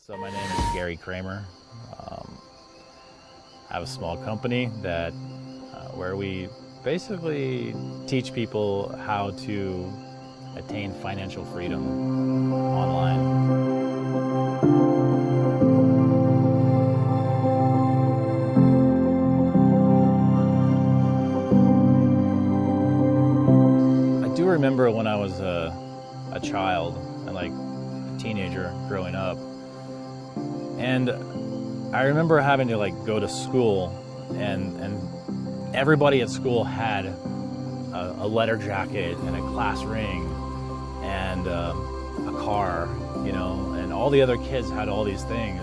So my name is Gary Kramer. I have a small company that where we basically teach people how to attain financial freedom online. I do remember when I was a child and like a teenager growing up, and I remember having to like go to school, and everybody at school had a leather jacket and a class ring and a car, you know, and all the other kids had all these things,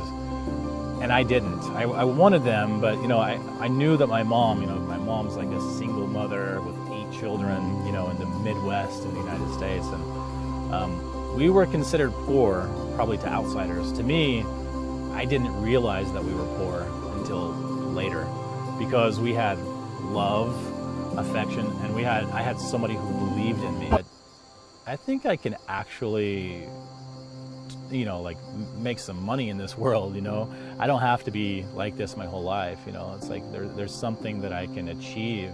and I didn't. I wanted them, but you know, I knew that my mom, you know, my mom's like a single mother with 8 children, you know, in the Midwest in the United States, and we were considered poor, probably to outsiders. To me, I didn't realize that we were poor until later, because we had love, affection, and I had somebody who believed in me. But I think I can actually, you know, like make some money in this world, you know. I don't have to be like this my whole life, you know. It's like there's something that I can achieve.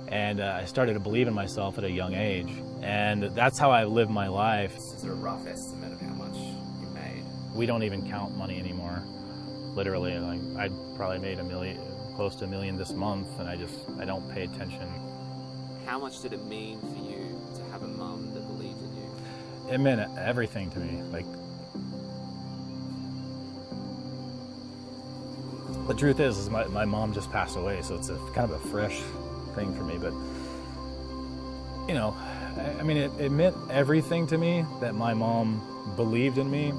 And I started to believe in myself at a young age. And that's how I live my life. Is there a rough estimate of how much you made? We don't even count money anymore. Literally, like I probably made close to $1 million this month, and I don't pay attention. How much did it mean for you to have a mum that believed in you? It meant everything to me. Like, the truth is my mom just passed away, so it's kind of a fresh thing for me. But you know, I mean, it meant everything to me that my mom believed in me.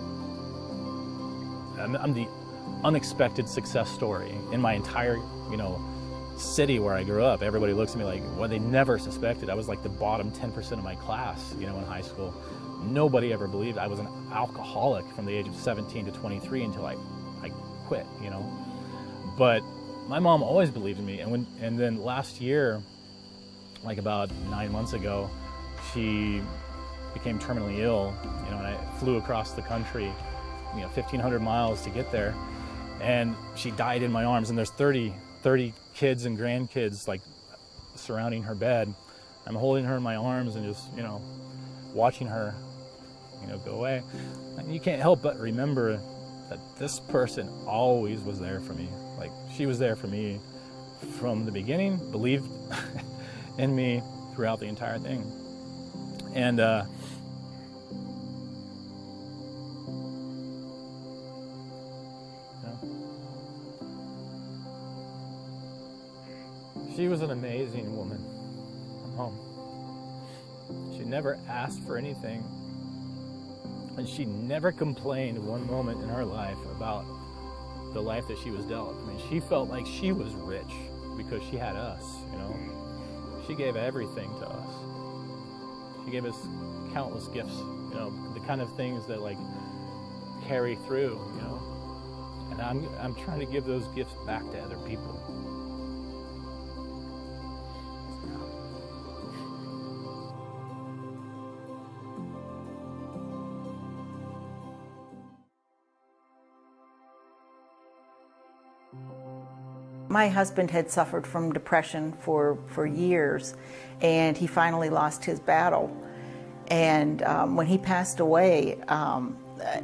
I'm the unexpected success story in my entire, you know, city where I grew up. Everybody looks at me like, well, they never suspected. I was like the bottom 10% of my class, you know, in high school. Nobody ever believed. I was an alcoholic from the age of 17 to 23 until I quit, you know. But my mom always believed in me, and then last year, like about 9 months ago, she became terminally ill, you know, and I flew across the country, you know, 1,500 miles to get there, and she died in my arms. And there's 30 kids and grandkids like surrounding her bed. I'm holding her in my arms and just, you know, watching her, you know, go away. And you can't help but remember that this person always was there for me. Like, she was there for me from the beginning, believed in me throughout the entire thing. And she was an amazing woman, my mom. She never asked for anything, and she never complained one moment in her life about the life that she was dealt. I mean, she felt like she was rich because she had us, you know. She gave everything to us. She gave us countless gifts, you know, the kind of things that like carry through, you know. And I'm trying to give those gifts back to other people. My husband had suffered from depression for years, and he finally lost his battle. And when he passed away,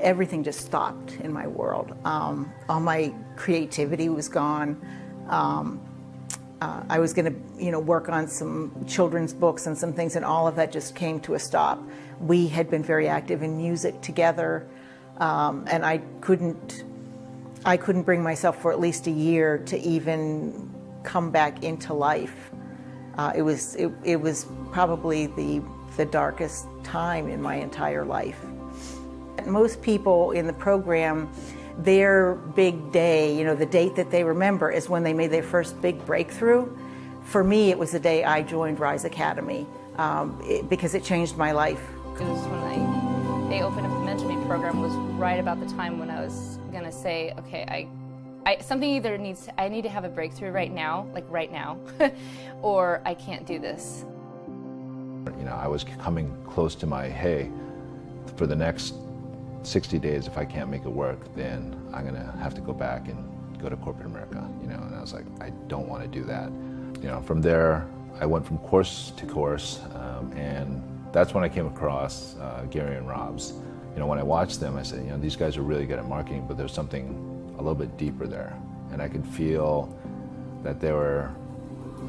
everything just stopped in my world. All my creativity was gone. I was going to, you know, work on some children's books and some things, and all of that just came to a stop. We had been very active in music together, and I couldn't bring myself for at least a year to even come back into life. It was probably the darkest time in my entire life. Most people in the program, their big day, you know, the date that they remember is when they made their first big breakthrough. For me, it was the day I joined Rise Academy, because it changed my life. It was when they opened up the Mentor Me program, was right about the time when I was going to say, okay, something either I need to have a breakthrough right now, like right now, or I can't do this. You know, I was coming close to my, hey, for the next 60 days, if I can't make it work, then I'm gonna have to go back and go to corporate America, you know, and I was like, I don't want to do that. You know, from there, I went from course to course, and that's when I came across Gary and Rob's. You know, when I watched them, I said, you know, these guys are really good at marketing, but there's something a little bit deeper there. And I could feel that they were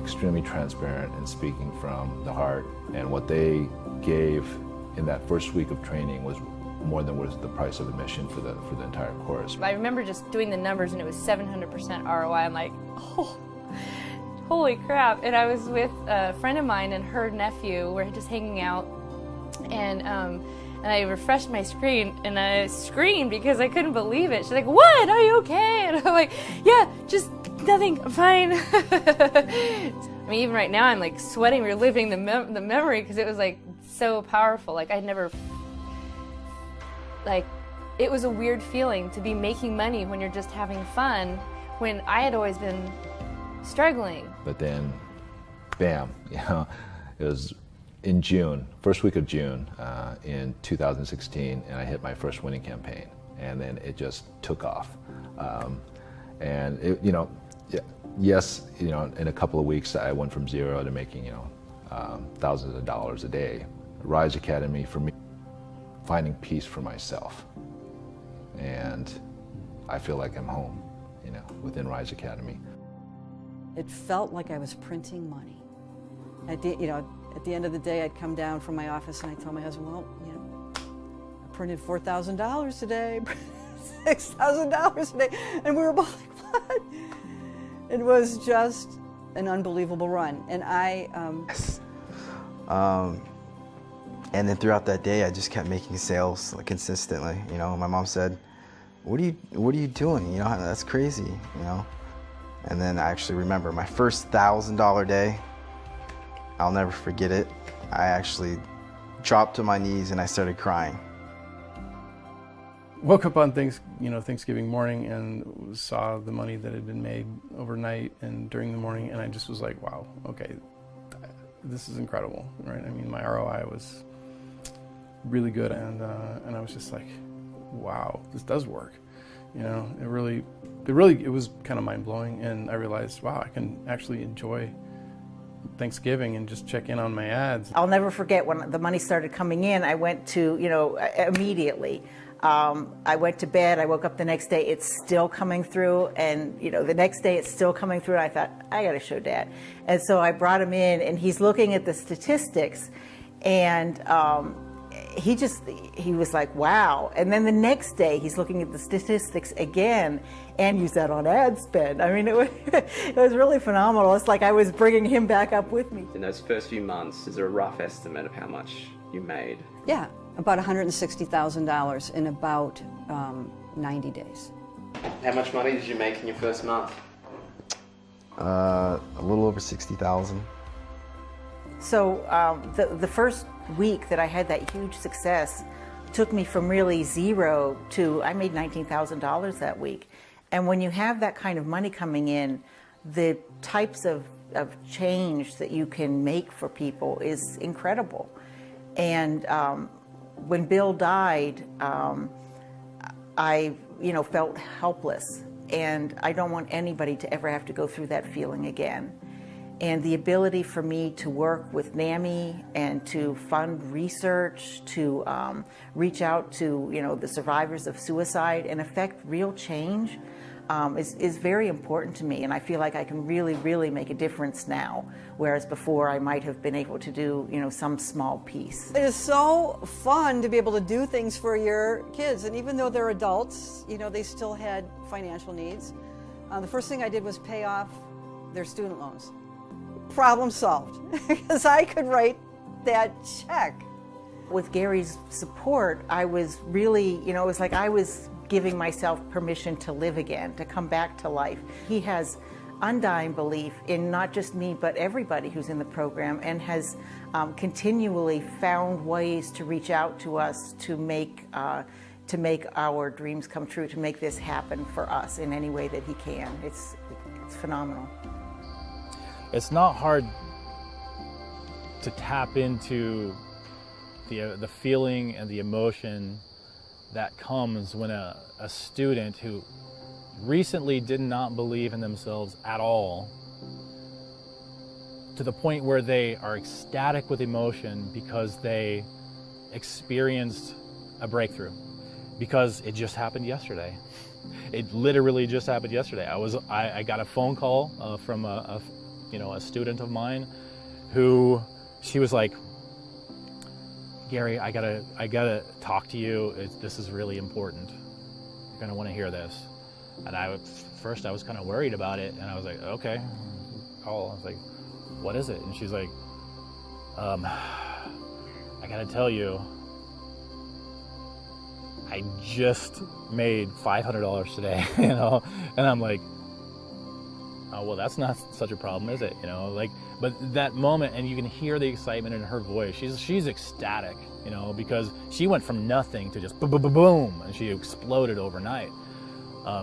extremely transparent and speaking from the heart, and what they gave in that first week of training was more than worth the price of admission for the entire course. I remember just doing the numbers and it was 700% ROI. I'm like, oh, holy crap. And I was with a friend of mine and her nephew. We're just hanging out, and I refreshed my screen and I screamed because I couldn't believe it. She's like, what? Are you okay? And I'm like, yeah, just nothing, I'm fine. I mean, even right now I'm like sweating, reliving the memory, because it was like so powerful. Like I'd never, like, it was a weird feeling to be making money when you're just having fun, when I had always been struggling. But then, bam, you know, it was in June, first week of June in 2016, and I hit my first winning campaign, and then it just took off. And it, you know, yes, you know, in a couple of weeks I went from zero to making, you know, thousands of dollars a day. Rise Academy for me, finding peace for myself, and I feel like I'm home, you know, within Rise Academy. It felt like I was printing money. At the end of the day, I'd come down from my office and I'd tell my husband, well, you know, I printed $4,000 today, $6,000 today, and we were both like, what? It was just an unbelievable run, and and then throughout that day, I just kept making sales like, consistently. You know, my mom said, what are you doing? You know, that's crazy, you know? And then I actually remember my first $1,000 day. I'll never forget it. I actually dropped to my knees and I started crying. Woke up on Thanksgiving morning and saw the money that had been made overnight and during the morning, and I just was like, wow, okay, this is incredible, right? I mean, my ROI was really good, and I was just like, wow, this does work. You know, it was kind of mind-blowing, and I realized, wow, I can actually enjoy Thanksgiving and just check in on my ads. I'll never forget when the money started coming in, I went to, you know, immediately. I went to bed, I woke up the next day, it's still coming through, and you know, the next day it's still coming through, and I thought, I gotta show Dad. And so I brought him in, and he's looking at the statistics, and he was like, wow. And then the next day he's looking at the statistics again and use that on ad spend. I mean, it was really phenomenal. It's like I was bringing him back up with me. In those first few months, is there a rough estimate of how much you made? yeah, about $160,000 in about 90 days. How much money did you make in your first month? A little over 60,000. So the first week that I had that huge success took me from really zero to, I made $19,000 that week. And when you have that kind of money coming in, the types of change that you can make for people is incredible. And when Bill died, I felt helpless. And I don't want anybody to ever have to go through that feeling again. And the ability for me to work with NAMI and to fund research, to reach out to the survivors of suicide and affect real change is very important to me. And I feel like I can really, really make a difference now, whereas before I might have been able to do some small piece. It is so fun to be able to do things for your kids, and even though they're adults, they still had financial needs. The first thing I did was pay off their student loans. Problem solved, because I could write that check. With Gary's support, I was really, it was like I was giving myself permission to live again, to come back to life. He has undying belief in not just me, but everybody who's in the program, and has continually found ways to reach out to us to make our dreams come true, to make this happen for us in any way that he can. It's phenomenal. It's not hard to tap into the feeling and the emotion that comes when a student who recently did not believe in themselves at all, to the point where they are ecstatic with emotion because they experienced a breakthrough, because it just happened yesterday. It literally just happened yesterday. I got a phone call from a student of mine who, she was like, Gary, I gotta talk to you. This is really important. You're gonna want to hear this. And first I was kind of worried about it, and I was like, okay, call. I was like, what is it? And she's like, I gotta tell you, I just made $500 today, you know? And I'm like, oh, well, that's not such a problem, is it? You know, like, but that moment, and you can hear the excitement in her voice. She's ecstatic, you know, because she went from nothing to just boom, boom, boom, boom, and she exploded overnight.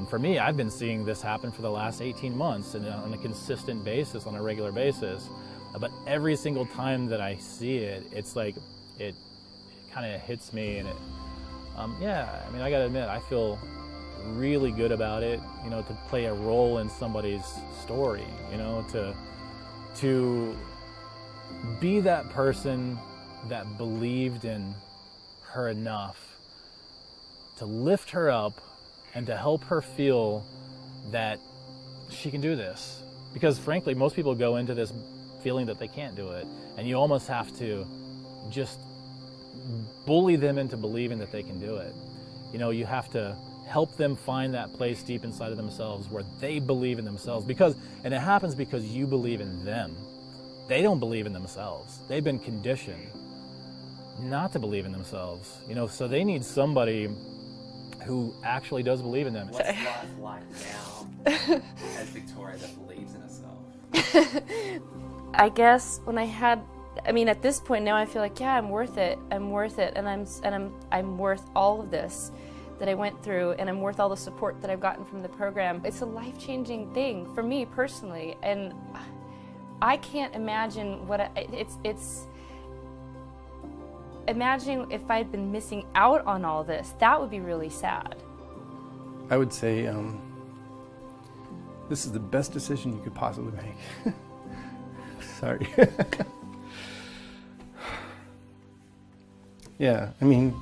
For me, I've been seeing this happen for the last 18 months and on a consistent basis, on a regular basis. But every single time that I see it, it's like, it kind of hits me, and yeah, I mean, I gotta admit, I feel really good about it, you know, to play a role in somebody's story, you know, to be that person that believed in her enough to lift her up and to help her feel that she can do this. Because frankly, most people go into this feeling that they can't do it, and you almost have to just bully them into believing that they can do it. You know, you have to help them find that place deep inside of themselves where they believe in themselves, and it happens because you believe in them. They don't believe in themselves. They've been conditioned not to believe in themselves, you know, so they need somebody who actually does believe in them. What's life like now as Victoria that believes in herself? I guess when at this point now I feel like, yeah, I'm worth it, and I'm worth all of this that I went through, and I'm worth all the support that I've gotten from the program. It's a life-changing thing for me personally, and I can't imagine imagine if I'd been missing out on all this. That would be really sad. I would say this is the best decision you could possibly make. Sorry. Yeah, I mean,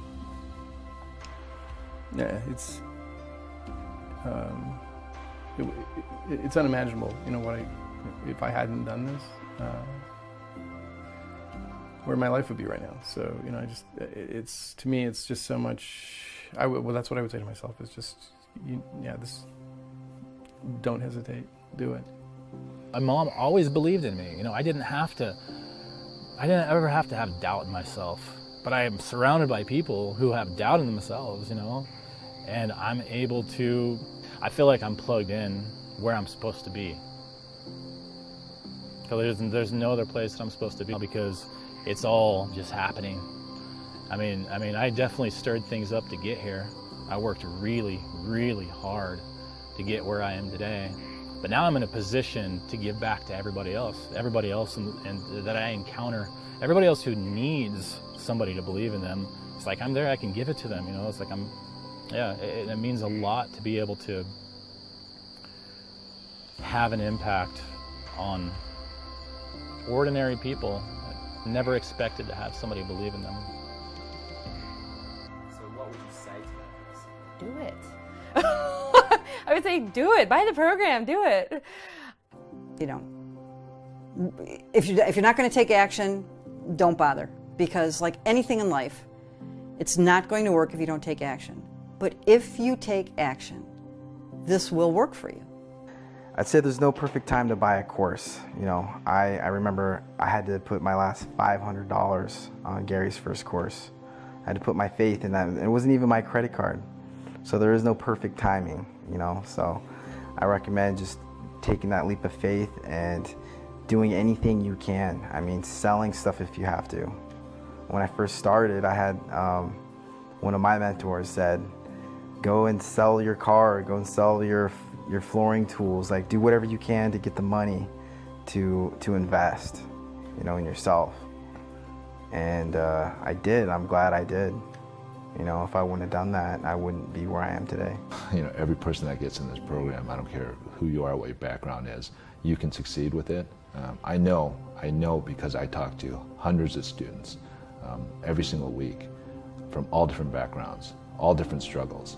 yeah, it's unimaginable, you know, if I hadn't done this, where my life would be right now. So, you know, to me, it's just so much, well, that's what I would say to myself, is just, don't hesitate, do it. My mom always believed in me. You know, I didn't ever have to have doubt in myself, but I am surrounded by people who have doubt in themselves, you know, and I feel like I'm plugged in where I'm supposed to be. So there's no other place that I'm supposed to be, because it's all just happening. I mean, I definitely stirred things up to get here. I worked really, really hard to get where I am today. But now I'm in a position to give back to everybody else and that I encounter, everybody else who needs somebody to believe in them. It's like, I'm there, I can give it to them, you know. It's like it means a lot to be able to have an impact on ordinary people that never expected to have somebody believe in them. So what would you say to that person? Do it. I would say, do it. Buy the program. Do it. You know, if you're not going to take action, don't bother, because like anything in life, it's not going to work if you don't take action. But if you take action, this will work for you. I'd say there's no perfect time to buy a course. You know, I remember I had to put my last $500 on Gary's first course. I had to put my faith in that. It wasn't even my credit card. So there is no perfect timing, you know. So I recommend just taking that leap of faith and doing anything you can. I mean, selling stuff if you have to. When I first started, I had one of my mentors said, go and sell your car, go and sell your flooring tools, like do whatever you can to get the money to invest, you know, in yourself. And I did. I'm glad I did. You know, if I wouldn't have done that, I wouldn't be where I am today. You know, every person that gets in this program, I don't care who you are, what your background is, you can succeed with it. I know because I talk to hundreds of students every single week from all different backgrounds, all different struggles,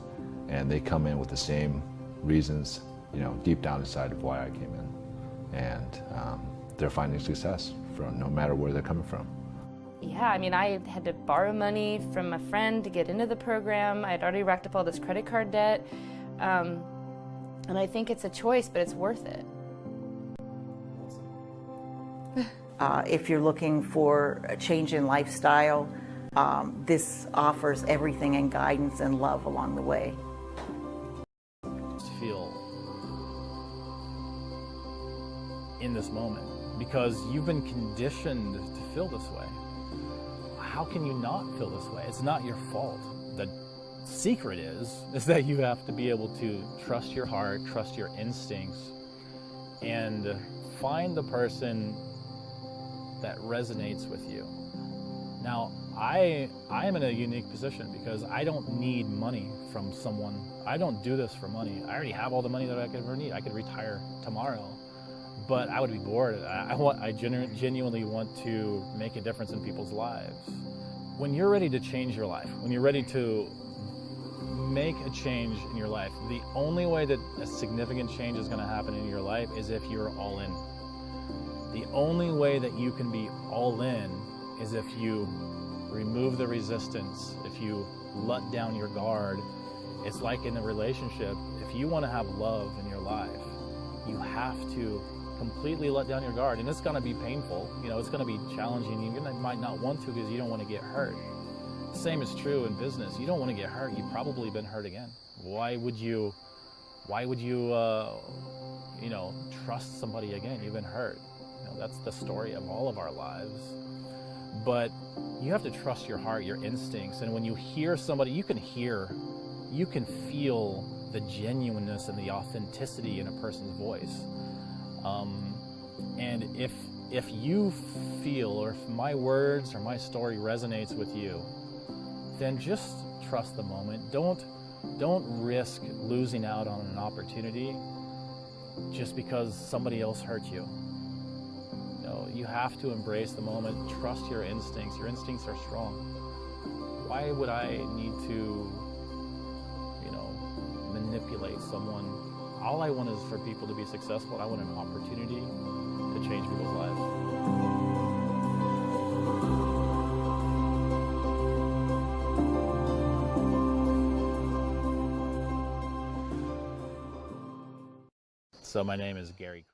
and they come in with the same reasons, you know, deep down inside of why I came in, and they're finding success from no matter where they're coming from. Yeah, I mean, I had to borrow money from a friend to get into the program. I had already racked up all this credit card debt, and I think it's a choice, but it's worth it. If you're looking for a change in lifestyle, this offers everything and guidance and love along the way. Feel in this moment because you've been conditioned to feel this way. How can you not feel this way? It's not your fault. The secret is that you have to be able to trust your heart, trust your instincts, and find the person that resonates with you. Now, I am in a unique position because I don't need money from someone. I don't do this for money. I already have all the money that I could ever need. I could retire tomorrow, but I would be bored. I genuinely want to make a difference in people's lives. When you're ready to change your life, when you're ready to make a change in your life, the only way that a significant change is going to happen in your life is if you're all in. The only way that you can be all in is if you remove the resistance, if you let down your guard. It's like in a relationship, if you want to have love in your life, you have to completely let down your guard, and it's going to be painful. You know, it's going to be challenging. You might not want to because you don't want to get hurt. The same is true in business. You don't want to get hurt. You've probably been hurt again. Why would you you know, trust somebody again? You've been hurt. You know, that's the story of all of our lives. But you have to trust your heart, your instincts, and when you hear somebody, you can feel the genuineness and the authenticity in a person's voice. And if you feel, or if my words or my story resonates with you, then just trust the moment. Don't risk losing out on an opportunity just because somebody else hurt you. You know, you have to embrace the moment, trust your instincts. Your instincts are strong. Why would I need to, you know, manipulate someone? All I want is for people to be successful. I want an opportunity to change people's lives. So my name is Gary.